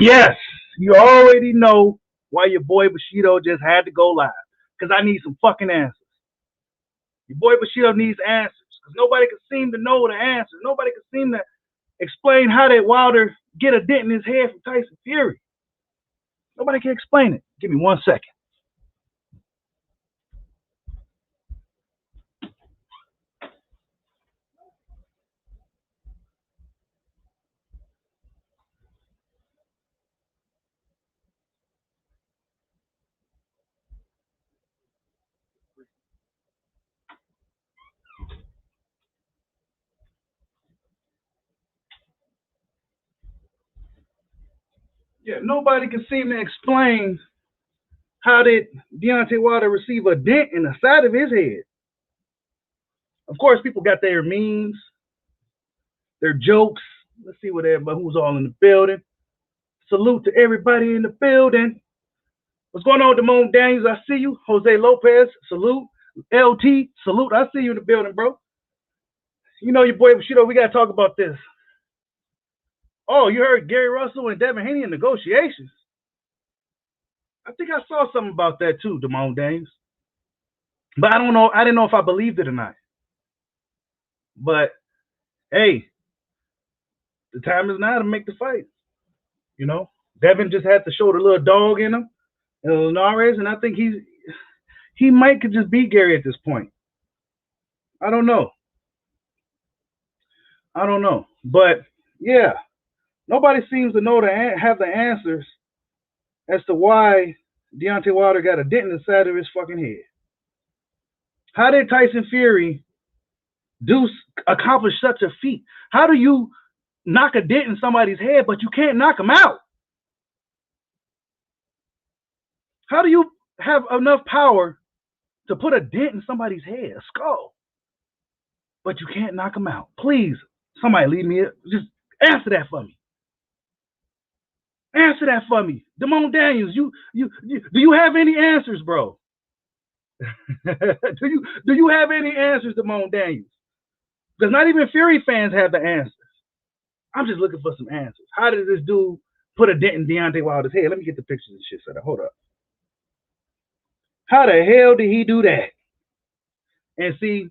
Yes, you already know why your boy Bushido just had to go live. Because I need some fucking answers. Your boy Bushido needs answers. Because nobody can seem to know the answers. Nobody can seem to explain how did Wilder get a dent in his head from Tyson Fury. Nobody can explain it. Give me 1 second. Yeah, nobody can seem to explain how did Deontay Wilder receive a dent in the side of his head. Of course, people got their memes, their jokes. Let's see what everybody who's all in the building. Salute to everybody in the building. What's going on, Damone Daniels? I see you. Jose Lopez, salute. LT, salute. I see you in the building, bro. You know your boy Bushido. We got to talk about this. Oh, you heard Gary Russell and Devin Haney in negotiations. I think I saw something about that too, Damone Daniels. But I don't know. I didn't know if I believed it or not. But hey, the time is now to make the fight. You know, Devin just had to show the little dog in him, and Linares, and I think he might could just beat Gary at this point. I don't know. I don't know. But yeah, nobody seems to know have the answers as to why Deontay Wilder got a dent in the side of his fucking head. How did Tyson Fury accomplish such a feat? How do you knock a dent in somebody's head, but you can't knock them out? How do you have enough power to put a dent in somebody's head, a skull, but you can't knock them out? Please, somebody leave me. Just answer that for me. Answer that for me. Damone Daniels, do you have any answers, bro? do you have any answers, Damone Daniels? Because not even Fury fans have the answers. I'm just looking for some answers. How did this dude put a dent in Deontay Wilder's head? Let me get the pictures and shit set up. Hold up. How the hell did he do that? And see,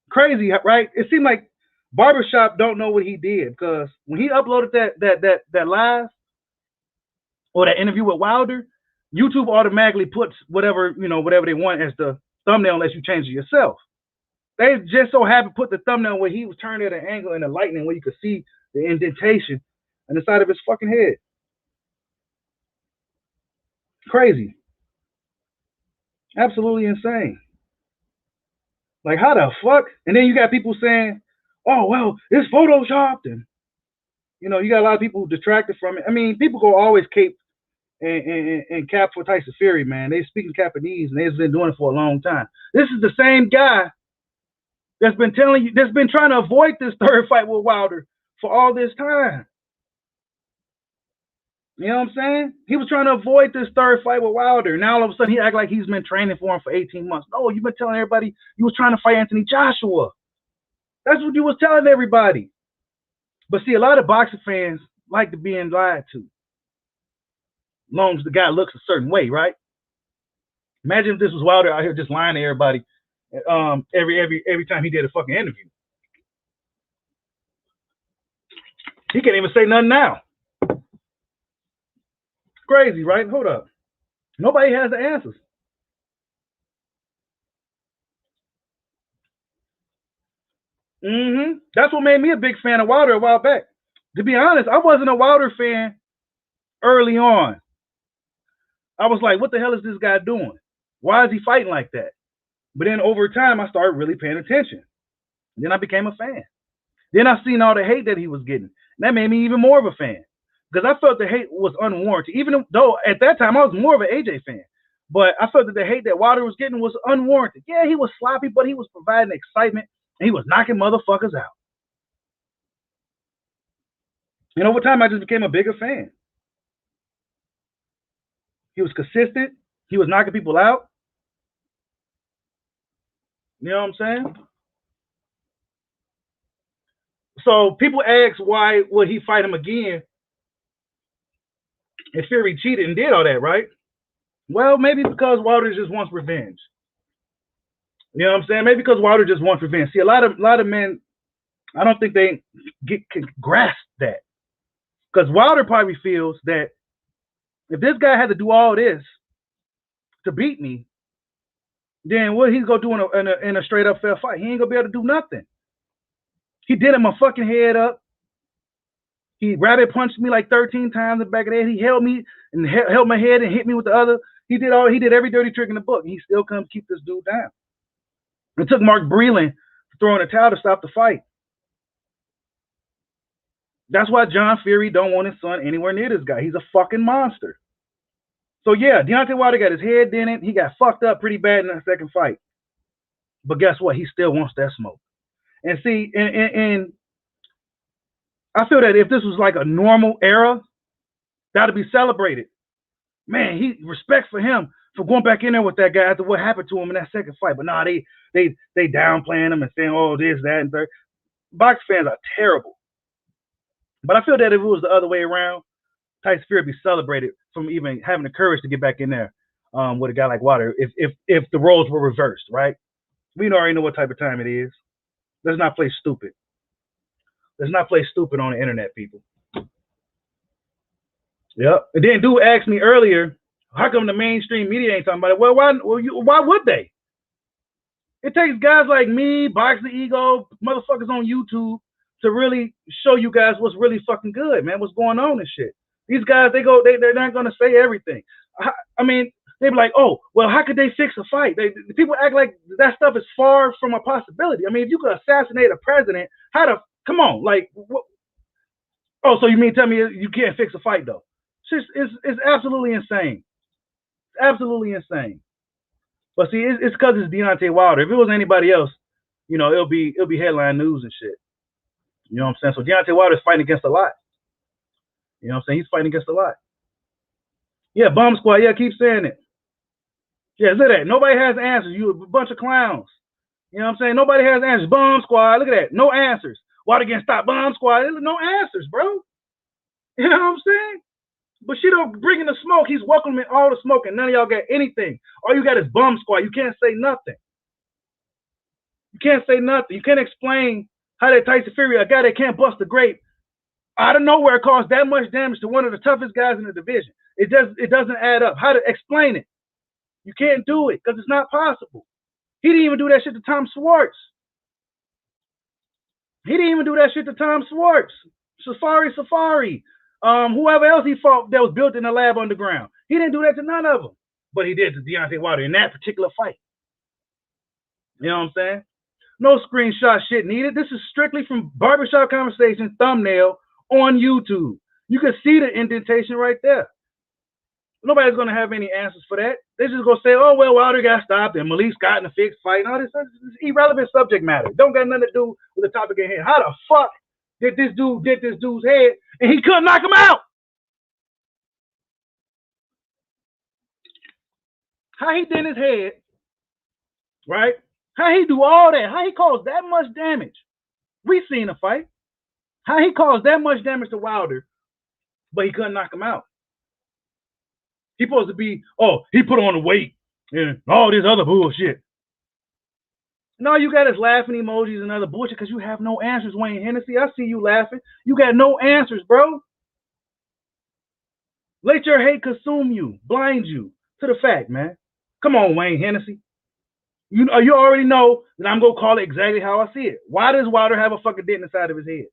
crazy, right? It seemed like Barbershop don't know what he did, because when he uploaded that live or that interview with Wilder, YouTube automatically puts whatever they want as the thumbnail unless you change it yourself. They just so happened to put the thumbnail where he was turned at an angle in the lightning where you could see the indentation on the side of his fucking head. Crazy. Absolutely insane. Like, how the fuck? And then you got people saying, oh, well, it's photoshopped. And, you got a lot of people detracted from it. I mean, people go always cape and cap for Tyson Fury, man. They speaking Japanese, and they've been doing it for a long time. This is the same guy that's been trying to avoid this third fight with Wilder for all this time. You know what I'm saying? He was trying to avoid this third fight with Wilder. Now all of a sudden he act like he's been training for him for 18 months. No, you've been telling everybody you was trying to fight Anthony Joshua. That's what you was telling everybody. But see, a lot of boxing fans like to be lied to. As long as the guy looks a certain way, right? Imagine if this was Wilder out here just lying to everybody every time he did a fucking interview. He can't even say nothing now. Crazy, right? Hold up. Nobody has the answers. That's what made me a big fan of Wilder a while back. To be honest, I wasn't a Wilder fan early on. I was like, what the hell is this guy doing? Why is he fighting like that? But then over time, I started really paying attention. Then I became a fan. Then I seen all the hate that he was getting. That made me even more of a fan, because I felt the hate was unwarranted. Even though at that time I was more of an AJ fan, but I felt that the hate that Wilder was getting was unwarranted. Yeah, he was sloppy, but he was providing excitement, and he was knocking motherfuckers out. And over time, I just became a bigger fan. He was consistent. He was knocking people out. You know what I'm saying? So people ask, why would he fight him again And Fury cheated and did all that, right? Well, maybe because Wilder just wants revenge. You know what I'm saying? Maybe because Wilder just wants revenge. See, a lot of men, I don't think they can grasp that. Because Wilder probably feels that if this guy had to do all this to beat me, then what he's gonna do in a straight up fair fight? He ain't gonna be able to do nothing. He did him my fucking head up. He rabbit punched me like 13 times in the back of the head. He held me and held my head and hit me with the other. He did every dirty trick in the book. And he still couldn't keep this dude down. It took Mark Breland throwing a towel to stop the fight. That's why John Fury don't want his son anywhere near this guy. He's a fucking monster. So yeah, Deontay Wilder got his head in it. He got fucked up pretty bad in that second fight. But guess what? He still wants that smoke. And see, and I feel that if this was like a normal era, that'd be celebrated. Man, respect for him for going back in there with that guy after what happened to him in that second fight. But nah, they downplaying him and saying, oh, this, that, and third. Box fans are terrible. But I feel that if it was the other way around, Tyson Fury would be celebrated from even having the courage to get back in there with a guy like Wilder. If the roles were reversed, right? We already know what type of time it is. Let's not play stupid. Let's not play stupid on the internet, people. Yep. And then dude asked me earlier, how come the mainstream media ain't talking about it? Well, why would they? It takes guys like me, Box the Ego, motherfuckers on YouTube to really show you guys what's really fucking good, man. What's going on and shit. These guys, they're not gonna say everything. I mean, they be like, oh, well, how could they fix a fight? People act like that stuff is far from a possibility. I mean, if you could assassinate a president, come on, like, what? Oh, so you mean tell me you can't fix a fight though? It's absolutely insane. It's absolutely insane. But see, it's because it's Deontay Wilder. If it was anybody else, you know, it'll be headline news and shit. You know what I'm saying? So Deontay Wilder's fighting against a lot. You know what I'm saying? He's fighting against a lot. Yeah, Bomb Squad. Yeah, keep saying it. Yeah, look at that. Nobody has answers. You a bunch of clowns. You know what I'm saying? Nobody has answers. Bomb Squad. Look at that. No answers. Wilder can't stop. Bomb Squad. There's no answers, bro. You know what I'm saying? But she don't bring in the smoke. He's welcoming all the smoke, and none of y'all got anything. All you got is Bomb Squad. You can't say nothing. You can't say nothing. You can't explain how that Tyson Fury, a guy that can't bust a grape, out of nowhere caused that much damage to one of the toughest guys in the division. It doesn't add up. How to explain it? You can't do it because it's not possible. He didn't even do that shit to Tom Schwartz. He didn't even do that shit to Tom Schwartz. Safari. Whoever else he fought that was built in the lab underground. He didn't do that to none of them. But he did to Deontay Wilder in that particular fight. You know what I'm saying? No screenshot shit needed. This is strictly from Barbershop Conversation thumbnail on YouTube. You can see the indentation right there. Nobody's going to have any answers for that. They're just going to say, oh, well, Wilder got stopped and Malik Scott in a fixed fight and all this. This is irrelevant subject matter. Don't got nothing to do with the topic at hand. How the fuck did this dude get this dude's head and he couldn't knock him out? How he did his head, right? How he do all that? How he caused that much damage? We seen a fight. How he caused that much damage to Wilder, but he couldn't knock him out. He supposed to be, oh, he put on the weight and all this other bullshit. No, you got his laughing emojis and other bullshit because you have no answers, Wayne Hennessy. I see you laughing. You got no answers, bro. Let your hate consume you, blind you to the fact, man. Come on, Wayne Hennessy. You already know that I'm going to call it exactly how I see it. Why does Wilder have a fucking dent in the side of his head?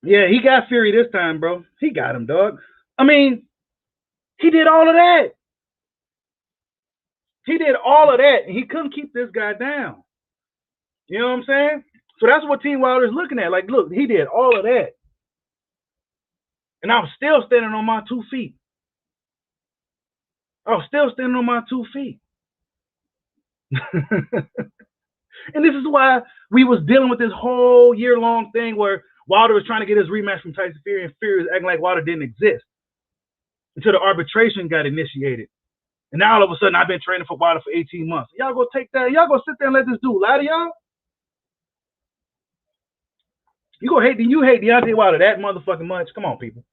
Yeah, he got Fury this time, bro. He got him, dog. I mean, he did all of that. He did all of that, and he couldn't keep this guy down. You know what I'm saying? So that's what Team Wilder is looking at. Like, look, he did all of that. And I'm still standing on my 2 feet. I was still standing on my 2 feet. And this is why we was dealing with this whole year-long thing where Wilder was trying to get his rematch from Tyson Fury, and Fury was acting like Wilder didn't exist until the arbitration got initiated. And now all of a sudden, I've been training for Wilder for 18 months. Y'all go take that. Y'all go sit there and let this dude lie to y'all? You hate Deontay Wilder that motherfucking much? Come on, people.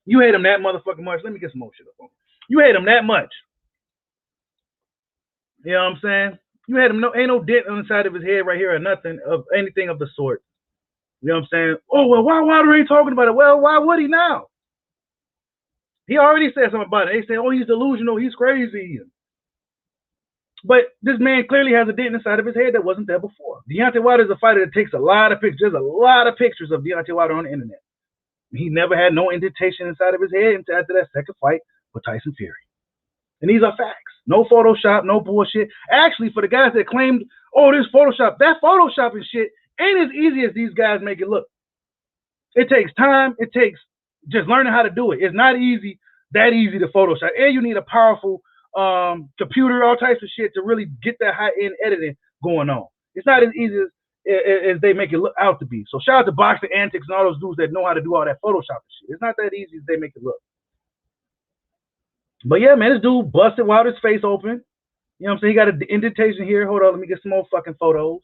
You hate him that motherfucking much? Let me get some more shit up on. You hate him that much? You know what I'm saying? You had him ain't no dent on the side of his head right here or nothing of anything of the sort. You know what I'm saying? Oh well, why Wilder ain't talking about it? Well, why would he now? He already said something about it. They say, oh, he's delusional, he's crazy. But this man clearly has a dent inside of his head that wasn't there before. Deontay Wilder is a fighter that takes a lot of pictures. There's a lot of pictures of Deontay Wilder on the internet. He never had no indentation inside of his head until after that second fight with Tyson Fury. And these are facts. No Photoshop, no bullshit. Actually, for the guys that claimed, oh, this Photoshop, that Photoshopping shit ain't as easy as these guys make it look. It takes time. It takes just learning how to do it. It's not that easy to Photoshop. And you need a powerful computer, all types of shit to really get that high-end editing going on. It's not as easy as they make it look out to be. So shout out to Boxing Antics and all those dudes that know how to do all that Photoshop shit. It's not that easy as they make it look. But yeah, man, this dude busted Wilder's face open. You know what I'm saying? He got an indentation here. Hold on, let me get some more fucking photos.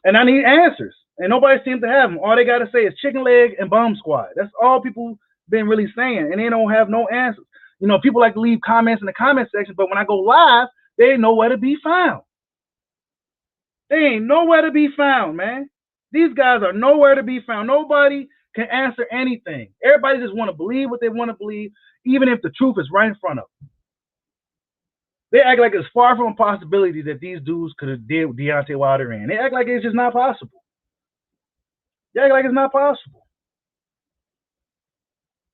And I need answers. And nobody seems to have them. All they got to say is chicken leg and bomb squad. That's all people been really saying. And they don't have no answers. You know, people like to leave comments in the comment section, but when I go live, they ain't nowhere to be found. They ain't nowhere to be found, man. These guys are nowhere to be found. Nobody can answer anything. Everybody just want to believe what they want to believe, even if the truth is right in front of them. They act like it's far from a possibility that these dudes could have did what Deontay Wilder in. They act like it's just not possible. They act like it's not possible.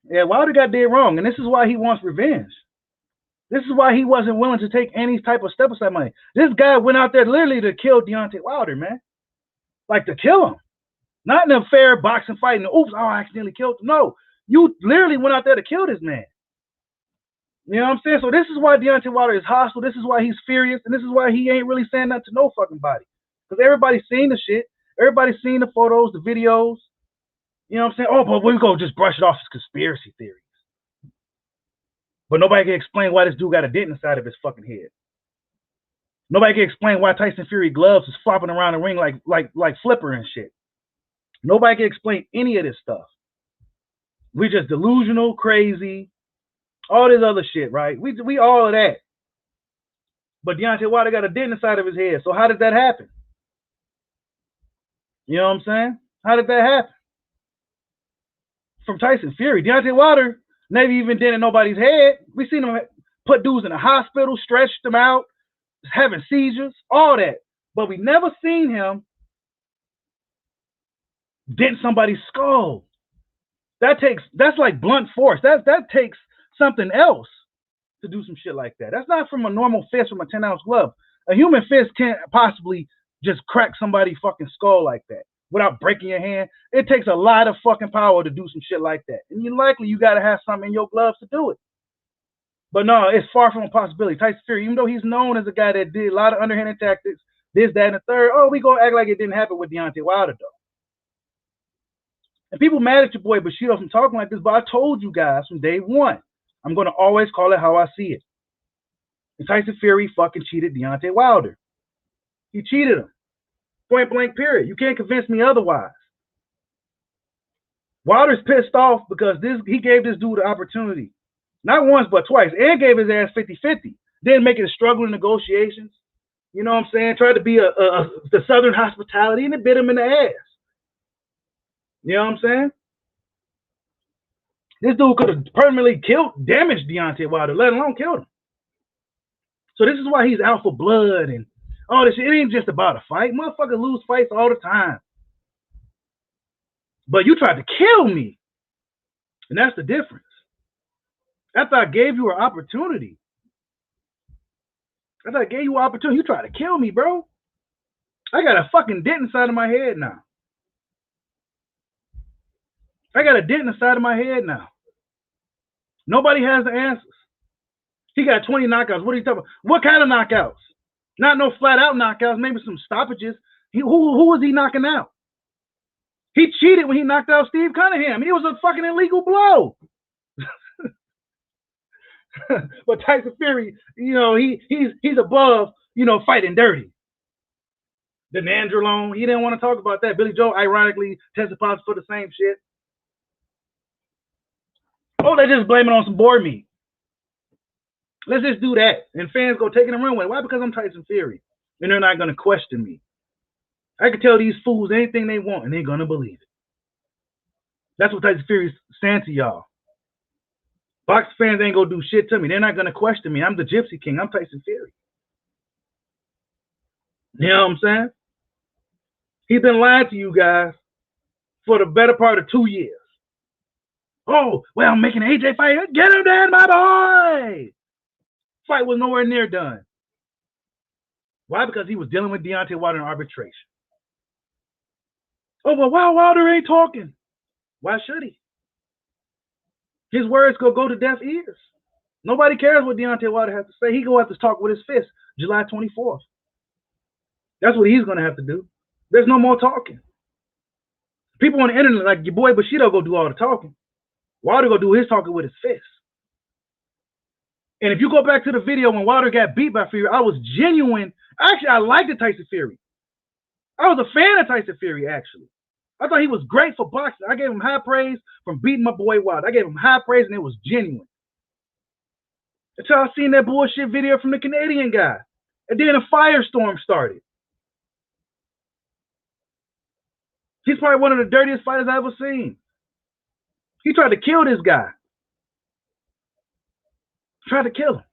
Yeah, Wilder got dead wrong, and this is why he wants revenge. This is why he wasn't willing to take any type of step aside money. This guy went out there literally to kill Deontay Wilder, man. Like to kill him. Not in a fair boxing fight and oops, I accidentally killed him. No, you literally went out there to kill this man. You know what I'm saying? So this is why Deontay Wilder is hostile. This is why he's furious. And this is why he ain't really saying nothing to no fucking body. Because everybody's seen the shit. Everybody's seen the photos, the videos. You know what I'm saying? Oh, but we go just brush it off as conspiracy theories. But nobody can explain why this dude got a dent inside of his fucking head. Nobody can explain why Tyson Fury gloves is flopping around the ring like flipper and shit. Nobody can explain any of this stuff. We just delusional, crazy, all this other shit, right? We all of that. But Deontay Wilder got a dent inside of his head. So how did that happen? You know what I'm saying? How did that happen? From Tyson Fury. Deontay Wilder never even did in nobody's head. We seen him put dudes in the hospital, stretched them out, having seizures, all that. But we never seen him dent somebody's skull. That's like blunt force. That takes something else to do some shit like that. That's not from a normal fist from a 10-ounce glove. A human fist can't possibly just crack somebody's fucking skull like that without breaking your hand. It takes a lot of fucking power to do some shit like that. And you got to have something in your gloves to do it. But no, it's far from a possibility. Tyson Fury, even though he's known as a guy that did a lot of underhanded tactics, this, that, and the third, we going to act like it didn't happen with Deontay Wilder, though. And people mad at your boy Bushido from talking like this, but I told you guys from day one, I'm going to always call it how I see it. And Tyson Fury fucking cheated Deontay Wilder. He cheated him. Point blank, period. You can't convince me otherwise. Wilder's pissed off because he gave this dude the opportunity. Not once, but twice. And gave his ass 50-50. Didn't make it a struggle in negotiations. You know what I'm saying? Tried to be the Southern hospitality, and it bit him in the ass. You know what I'm saying? This dude could have permanently damaged Deontay Wilder, let alone killed him. So this is why he's out for blood and all this shit. It ain't just about a fight. Motherfuckers lose fights all the time. But you tried to kill me. And that's the difference. After I gave you an opportunity. You tried to kill me, bro. I got a fucking dent inside of my head now. Nobody has the answers. He got 20 knockouts. What are you talking about? What kind of knockouts? Not no flat out knockouts, maybe some stoppages. Who was he knocking out? He cheated when he knocked out Steve Cunningham. It was a fucking illegal blow. But Tyson Fury, he's above, fighting dirty. The Nandrolone, he didn't want to talk about that. Billy Joe, ironically, tested positive for the same shit. Oh, they just blame it on some boar meat. Let's just do that. And fans go taking and run with it. Why? Because I'm Tyson Fury. And they're not going to question me. I can tell these fools anything they want, and they're going to believe it. That's what Tyson Fury's saying to y'all. Box fans ain't going to do shit to me. They're not going to question me. I'm the Gypsy King. I'm Tyson Fury. You know what I'm saying? He's been lying to you guys for the better part of 2 years. Oh, well, I'm making AJ fight. Get him down, my boy. Fight was nowhere near done. Why? Because he was dealing with Deontay Wilder in arbitration. Oh, well, why Wilder ain't talking? Why should he? His words go to deaf ears. Nobody cares what Deontay Wilder has to say. He gonna have to talk with his fist July 24th. That's what he's gonna have to do. There's no more talking. People on the internet like your boy Bushido go do all the talking. Wilder go do his talking with his fist. And if you go back to the video when Wilder got beat by Fury, I was genuine. Actually, I liked the Tyson Fury. I was a fan of Tyson Fury, actually. I thought he was great for boxing. I gave him high praise from beating my boy Wilder. I gave him high praise, and it was genuine. Until I seen that bullshit video from the Canadian guy. And then a firestorm started. He's probably one of the dirtiest fighters I've ever seen. He tried to kill this guy. Tried to kill him.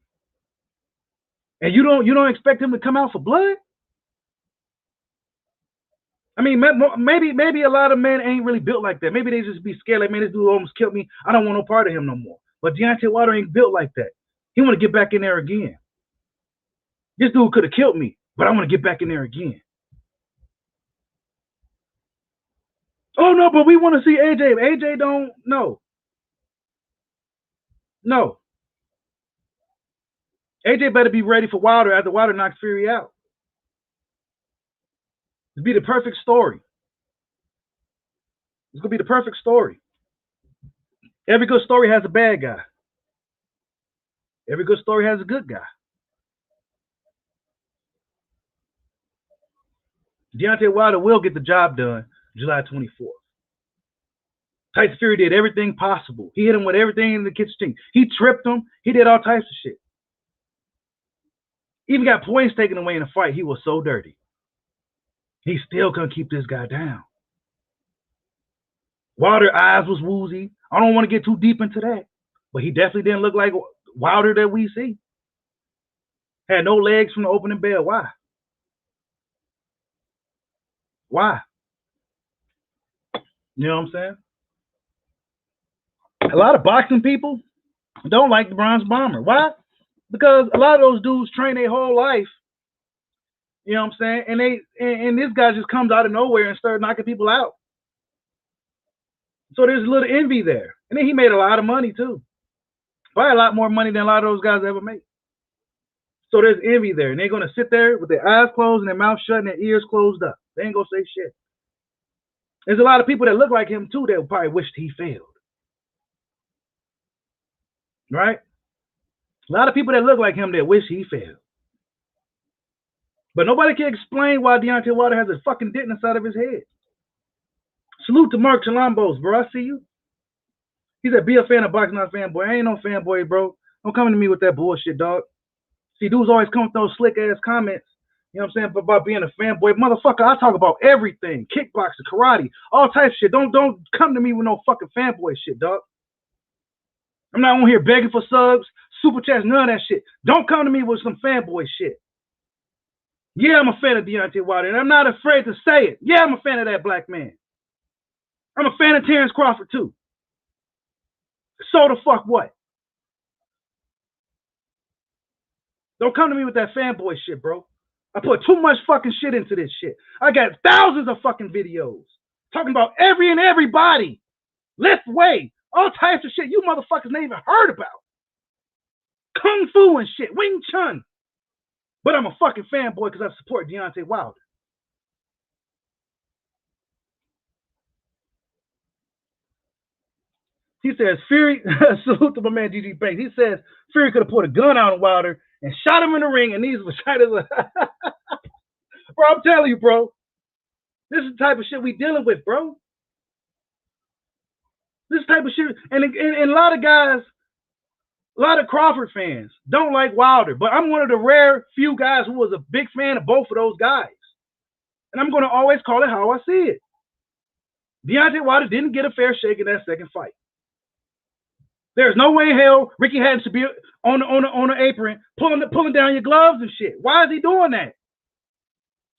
And you don't expect him to come out for blood? I mean, maybe a lot of men ain't really built like that. Maybe they just be scared, like, man, this dude almost killed me. I don't want no part of him no more. But Deontay Wilder ain't built like that. He want to get back in there again. This dude could have killed me, but I want to get back in there again. Oh, no, but we want to see AJ. AJ don't know. No. AJ better be ready for Wilder after Wilder knocks Fury out. It'd be the perfect story. It's going to be the perfect story. Every good story has a bad guy. Every good story has a good guy. Deontay Wilder will get the job done July 24th. Tyson Fury did everything possible. He hit him with everything in the kitchen. He tripped him. He did all types of shit. Even got points taken away in a fight. He was so dirty. He still couldn't keep this guy down. Wilder's eyes was woozy. I don't want to get too deep into that. But he definitely didn't look like Wilder that we see. Had no legs from the opening bell. Why? Why? You know what I'm saying? A lot of boxing people don't like the Bronze Bomber. Why? Because a lot of those dudes train their whole life. You know what I'm saying? And this guy just comes out of nowhere and starts knocking people out. So there's a little envy there. And then he made a lot of money too. Probably a lot more money than a lot of those guys ever made. So there's envy there. And they're going to sit there with their eyes closed and their mouth shut and their ears closed up. They ain't going to say shit. There's a lot of people that look like him too that probably wished he failed. Right? A lot of people that look like him that wish he failed. But nobody can explain why Deontay Wilder has a fucking dent inside of his head. Salute to Mark Chalambos, bro. I see you. He said, be a fan of boxing, not a fanboy. I ain't no fanboy, bro. Don't come to me with that bullshit, dog. See, dudes always come with those slick-ass comments, you know what I'm saying, about being a fanboy. Motherfucker, I talk about everything. Kickboxing, karate, all types of shit. Don't come to me with no fucking fanboy shit, dog. I'm not on here begging for subs, super chats, none of that shit. Don't come to me with some fanboy shit. Yeah, I'm a fan of Deontay Wilder, and I'm not afraid to say it. Yeah, I'm a fan of that black man. I'm a fan of Terrence Crawford, too. So the fuck what? Don't come to me with that fanboy shit, bro. I put too much fucking shit into this shit. I got thousands of fucking videos talking about every and everybody. Lift weight, all types of shit you motherfuckers ain't even heard about. Kung Fu and shit, Wing Chun. But I'm a fucking fanboy because I support Deontay Wilder. He says, Fury, salute to my man GG Banks. He says, Fury could have put a gun out on Wilder and shot him in the ring, and these were shot as a... Bro, I'm telling you, bro. This is the type of shit we dealing with, bro. This type of shit, and a lot of guys, a lot of Crawford fans don't like Wilder, but I'm one of the rare few guys who was a big fan of both of those guys. And I'm going to always call it how I see it. Deontay Wilder didn't get a fair shake in that second fight. There's no way in hell Ricky Hatton should be on the apron pulling down your gloves and shit. Why is he doing that?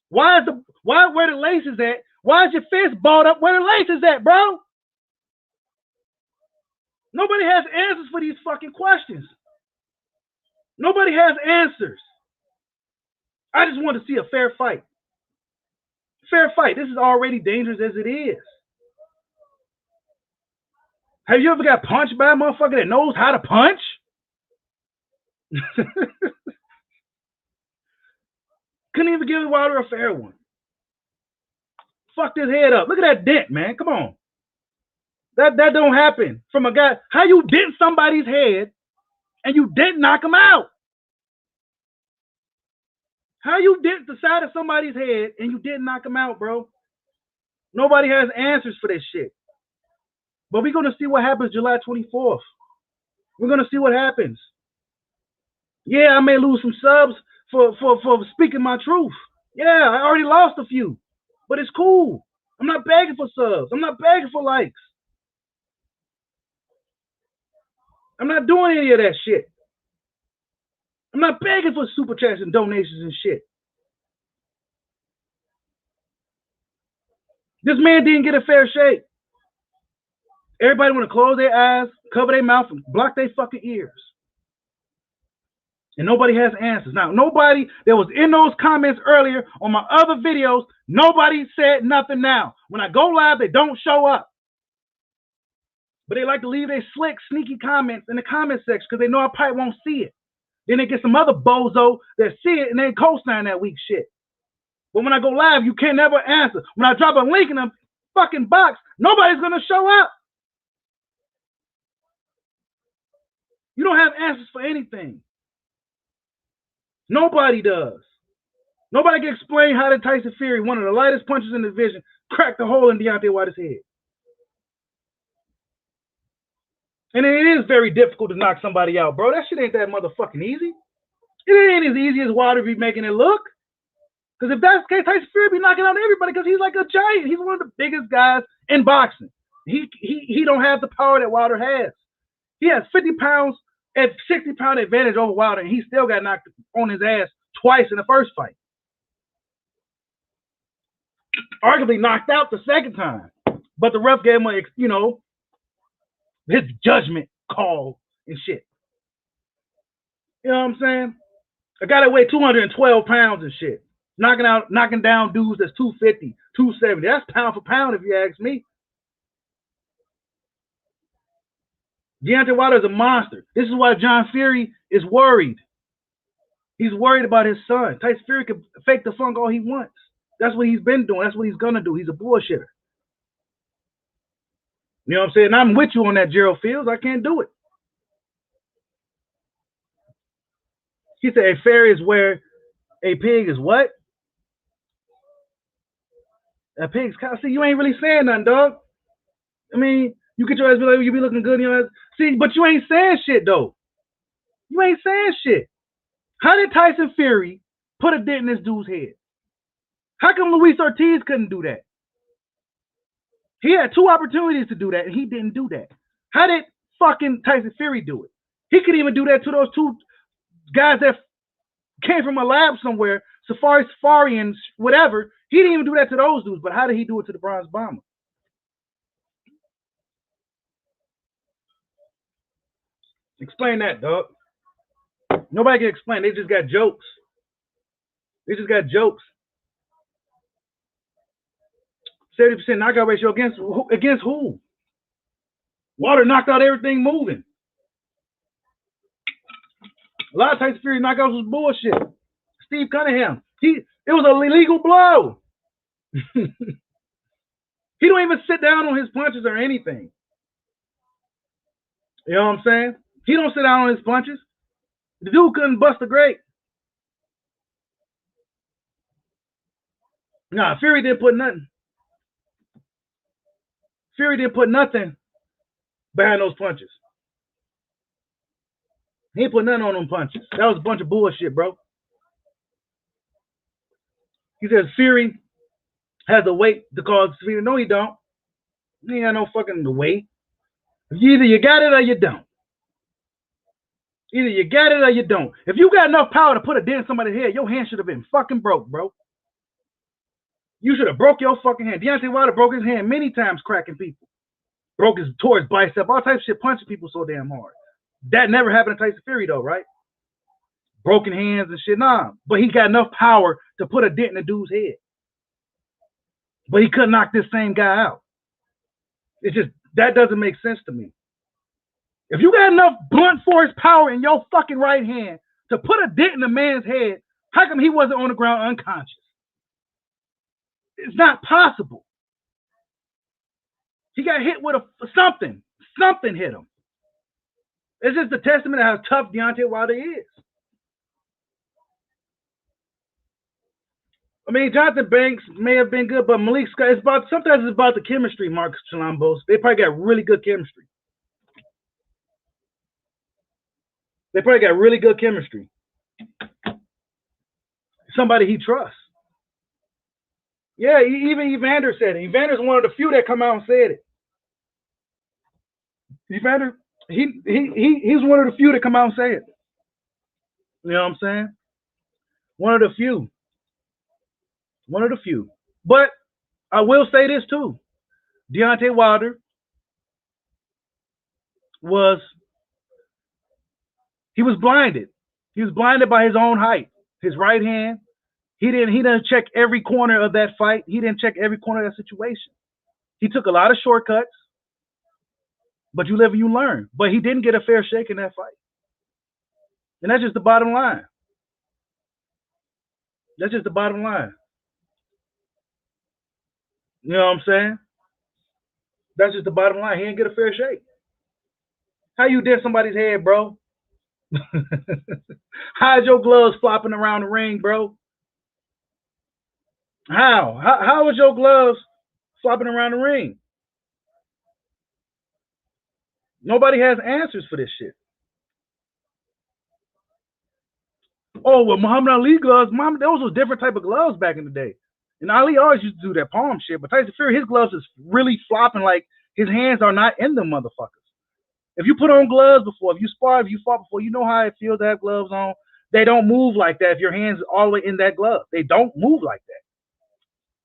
Where the laces at? Why is your fist balled up where the laces at, bro? Nobody has answers for these fucking questions. Nobody has answers. I just want to see a fair fight. Fair fight. This is already dangerous as it is. Have you ever got punched by a motherfucker that knows how to punch? Couldn't even give Wilder a fair one. Fucked his head up. Look at that dent, man. Come on. That don't happen from a guy. How you dent somebody's head and you didn't knock him out? How you dent the side of somebody's head and you didn't knock him out, bro? Nobody has answers for this shit. But we're going to see what happens July 24th. We're going to see what happens. Yeah, I may lose some subs for speaking my truth. Yeah, I already lost a few. But it's cool. I'm not begging for subs. I'm not begging for likes. I'm not doing any of that shit. I'm not begging for super chats and donations and shit. This man didn't get a fair shake. Everybody want to close their eyes, cover their mouth, and block their fucking ears. And nobody has answers. Now, nobody that was in those comments earlier on my other videos, nobody said nothing now. When I go live, they don't show up. But they like to leave their slick, sneaky comments in the comment section because they know I probably won't see it. Then they get some other bozo that see it and they co-sign that weak shit. But when I go live, you can never answer. When I drop a link in a fucking box, nobody's going to show up. You don't have answers for anything. Nobody does. Nobody can explain how did Tyson Fury, one of the lightest punches in the division, cracked a hole in Deontay Wilder's head. And it is very difficult to knock somebody out, bro. That shit ain't that motherfucking easy. It ain't as easy as Wilder be making it look. Because if that's the case, Tyson Fury be knocking out everybody because he's like a giant. He's one of the biggest guys in boxing. He don't have the power that Wilder has. He has 50 pounds at 60-pound advantage over Wilder, and he still got knocked on his ass twice in the first fight. Arguably knocked out the second time. But the ref gave him a, his judgment call and shit. You know what I'm saying? A guy that weighed 212 pounds and shit. Knocking down dudes that's 250, 270. That's pound for pound if you ask me. Deontay Wilder is a monster. This is why John Fury is worried. He's worried about his son. Tyson Fury can fake the funk all he wants. That's what he's been doing. That's what he's going to do. He's a bullshitter. You know what I'm saying? I'm with you on that, Gerald Fields. I can't do it. He said a fairy is where a pig is what? A pig's cow. See, you ain't really saying nothing, dog. I mean, you get your ass, you be looking good in your ass. See, but you ain't saying shit, though. You ain't saying shit. How did Tyson Fury put a dent in this dude's head? How come Luis Ortiz couldn't do that? He had two opportunities to do that, and he didn't do that. How did fucking Tyson Fury do it? He could even do that to those two guys that came from a lab somewhere, Safari and whatever. He didn't even do that to those dudes, but how did he do it to the Bronze Bomber? Explain that, dog. Nobody can explain. They just got jokes. They just got jokes. 70% knockout ratio against who? Wilder knocked out everything moving. A lot of Tyson Fury knockouts was bullshit. Steve Cunningham. It was an illegal blow. He don't even sit down on his punches or anything. You know what I'm saying? He don't sit down on his punches. The dude couldn't bust a grape. Nah, Fury didn't put nothing. Fury didn't put nothing behind those punches. He ain't put nothing on them punches. That was a bunch of bullshit, bro. He says Fury has the weight to cause Fury. No, he don't. He ain't got no fucking weight. Either you got it or you don't. Either you got it or you don't. If you got enough power to put a dent in somebody's head, your hand should have been fucking broke, bro. You should have broke your fucking hand. Deontay Wilder broke his hand many times cracking people. Tore his bicep, all types of shit, punching people so damn hard. That never happened to Tyson Fury though, right? Broken hands and shit, nah. But he got enough power to put a dent in the dude's head. But he couldn't knock this same guy out. It just, that doesn't make sense to me. If you got enough blunt force power in your fucking right hand to put a dent in a man's head, how come he wasn't on the ground unconscious? It's not possible. He got hit with something. Something hit him. It's just a testament of how tough Deontay Wilder is. I mean, Jonathan Banks may have been good, but Malik Scott, sometimes it's about the chemistry, Marcus Chilambos. They probably got really good chemistry. They probably got really good chemistry. Somebody he trusts. Yeah, even Evander said it. Evander's one of the few that come out and said it. Evander, he's one of the few that come out and say it. You know what I'm saying? One of the few. One of the few. But I will say this too. Deontay Wilder was blinded. He was blinded by his own height. His right hand. He didn't check every corner of that fight. He didn't check every corner of that situation. He took a lot of shortcuts. But you live and you learn. But he didn't get a fair shake in that fight. And that's just the bottom line. That's just the bottom line. You know what I'm saying? That's just the bottom line. He didn't get a fair shake. How you dent somebody's head, bro? How's your gloves flopping around the ring, bro? How was your gloves flopping around the ring? Nobody has answers for this shit. Oh, well, Muhammad Ali gloves, those were different type of gloves back in the day. And Ali always used to do that palm shit. But Tyson Fury, his gloves is really flopping like his hands are not in them motherfuckers. If you put on gloves before, if you spar, if you fought before, you know how it feels to have gloves on. They don't move like that if your hands are all the way in that glove. They don't move like that.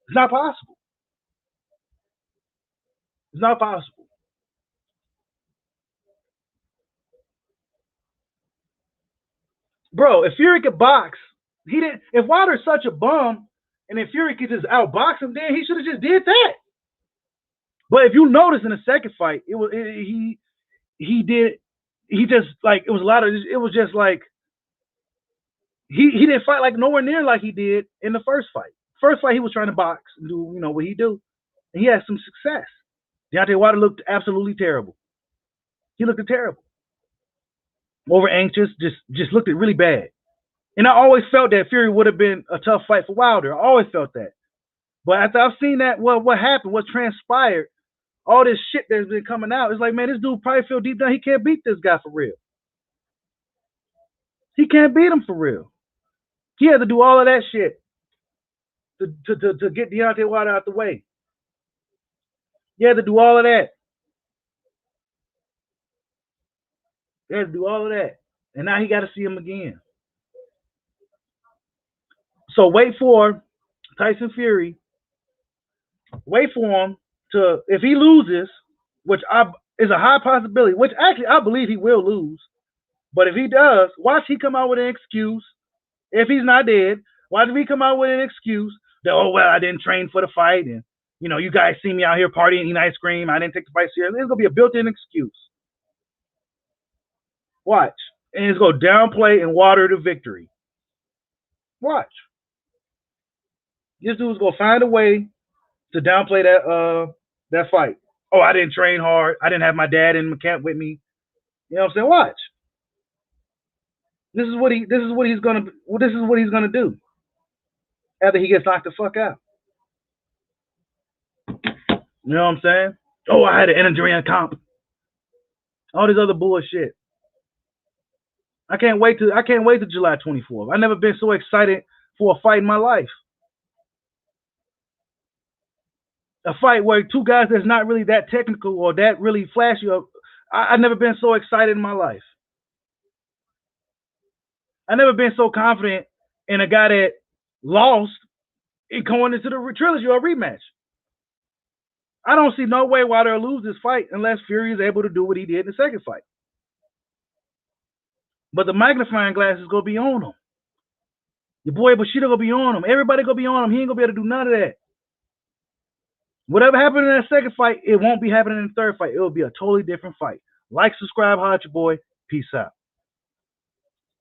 It's not possible. It's not possible. Bro, if Fury could box, he didn't. If Wilder's such a bum, and if Fury could just outbox him, then he should have just did that. But if you notice in the second fight, it was just like he didn't fight like nowhere near like he did in the first fight. First fight he was trying to box and do what he do, and he had some success. Deontay Wilder looked absolutely terrible. He looked terrible. Over anxious, just looked it really bad. And I always felt that Fury would have been a tough fight for Wilder. I always felt that. But after I've seen that, what happened, what transpired, all this shit that's been coming out, it's like, man, this dude probably feel deep down he can't beat this guy for real. He can't beat him for real. He had to do all of that shit to get Deontay Wilder out the way. He had to do all of that. He had to do all of that. And now he got to see him again. So wait for Tyson Fury. Wait for him to, if he loses, which is a high possibility, which actually I believe he will lose. But if he does, watch he come out with an excuse. If he's not dead, watch he come out with an excuse that, oh, well, I didn't train for the fight. And, you guys see me out here partying, eating ice cream. I didn't take the fight seriously. It's going to be a built-in excuse. Watch. And it's going to downplay and water the victory. Watch. This dude's going to find a way to downplay that fight. Oh, I didn't train hard. I didn't have my dad in the camp with me. You know what I'm saying? Watch. This is what he's gonna do after he gets knocked the fuck out. You know what I'm saying? Oh, I had an injury in comp. All this other bullshit. I can't wait to July 24th. I've never been so excited for a fight in my life. A fight where two guys that's not really that technical or that really flashy. I've never been so excited in my life. I've never been so confident in a guy that lost and going into the trilogy or rematch. I don't see no way Wilder will lose this fight unless Fury is able to do what he did in the second fight. But the magnifying glass is gonna be on him. Your boy Bushido gonna be on him. Everybody gonna be on him. He ain't gonna be able to do none of that. Whatever happened in that second fight, it won't be happening in the third fight. It will be a totally different fight. Like, subscribe, holla at your boy. Peace out.